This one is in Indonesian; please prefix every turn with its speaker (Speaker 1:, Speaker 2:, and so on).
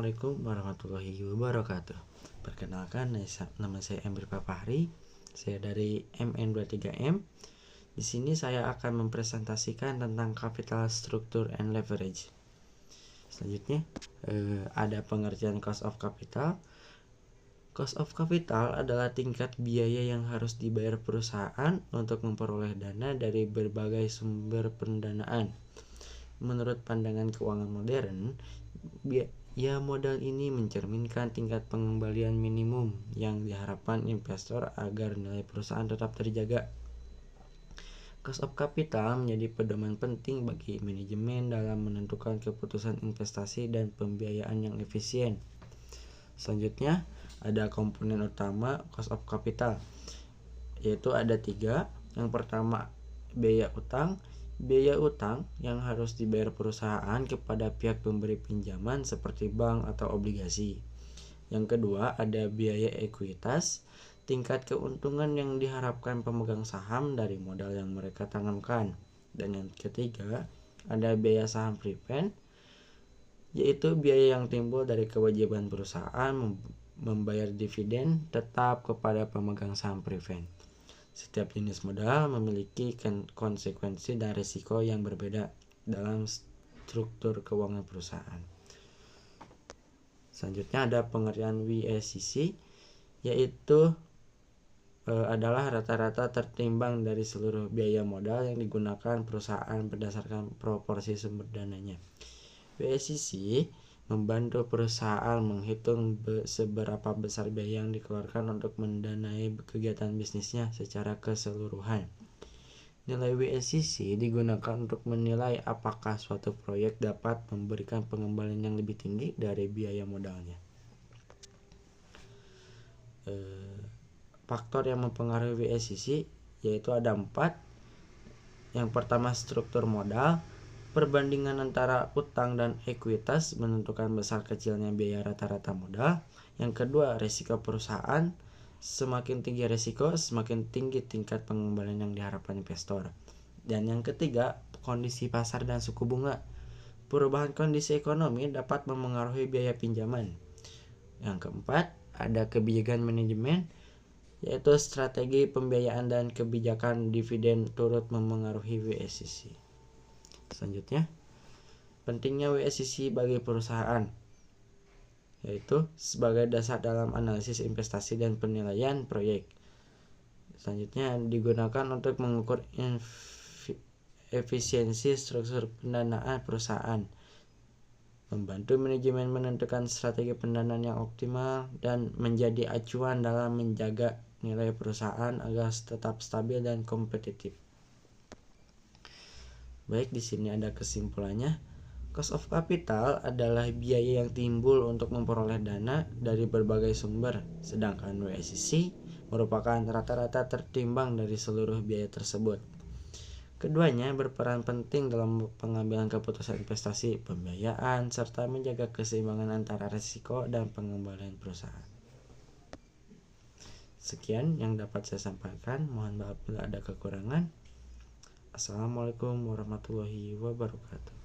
Speaker 1: Assalamualaikum warahmatullahi wabarakatuh. Perkenalkan, nama saya Emir Papahri. Saya dari MN23M. Di sini saya akan mempresentasikan tentang capital structure and leverage. Selanjutnya, ada pengertian cost of capital. Cost of capital adalah tingkat biaya yang harus dibayar perusahaan untuk memperoleh dana dari berbagai sumber pendanaan. Menurut pandangan keuangan modern, biaya modal ini mencerminkan tingkat pengembalian minimum yang diharapkan investor agar nilai perusahaan tetap terjaga. Cost of capital menjadi pedoman penting bagi manajemen dalam menentukan keputusan investasi dan pembiayaan yang efisien. Selanjutnya, ada komponen utama cost of capital, yaitu ada 3. Yang pertama, biaya utang. Biaya utang yang harus dibayar perusahaan kepada pihak pemberi pinjaman seperti bank atau obligasi. Yang kedua, ada biaya ekuitas, tingkat keuntungan yang diharapkan pemegang saham dari modal yang mereka tanamkan. Dan yang ketiga, ada biaya saham prevent, yaitu biaya yang timbul dari kewajiban perusahaan membayar dividen tetap kepada pemegang saham prevent. Setiap jenis modal memiliki konsekuensi dan risiko yang berbeda dalam struktur keuangan perusahaan. Selanjutnya ada pengertian WACC, yaitu adalah rata-rata tertimbang dari seluruh biaya modal yang digunakan perusahaan berdasarkan proporsi sumber dananya. WACC membantu perusahaan menghitung seberapa besar biaya yang dikeluarkan untuk mendanai kegiatan bisnisnya secara keseluruhan. Nilai WACC digunakan untuk menilai apakah suatu proyek dapat memberikan pengembalian yang lebih tinggi dari biaya modalnya. Faktor yang mempengaruhi WACC yaitu ada 4. Yang pertama, struktur modal. Perbandingan antara utang dan ekuitas menentukan besar kecilnya biaya rata-rata modal. Yang kedua, risiko perusahaan. Semakin tinggi risiko, semakin tinggi tingkat pengembalian yang diharapkan investor. Dan yang ketiga, kondisi pasar dan suku bunga. Perubahan kondisi ekonomi dapat memengaruhi biaya pinjaman. Yang keempat, ada kebijakan manajemen, yaitu strategi pembiayaan dan kebijakan dividen turut memengaruhi WACC. Selanjutnya, pentingnya WACC bagi perusahaan, yaitu sebagai dasar dalam analisis investasi dan penilaian proyek. Selanjutnya, digunakan untuk mengukur efisiensi struktur pendanaan perusahaan, membantu manajemen menentukan strategi pendanaan yang optimal, dan menjadi acuan dalam menjaga nilai perusahaan agar tetap stabil dan kompetitif. Baik, di sini ada kesimpulannya. Cost of capital adalah biaya yang timbul untuk memperoleh dana dari berbagai sumber, sedangkan WACC merupakan rata-rata tertimbang dari seluruh biaya tersebut. Keduanya berperan penting dalam pengambilan keputusan investasi, pembiayaan, serta menjaga keseimbangan antara risiko dan pengembalian perusahaan. Sekian yang dapat saya sampaikan. Mohon maaf bila ada kekurangan. Assalamualaikum warahmatullahi wabarakatuh.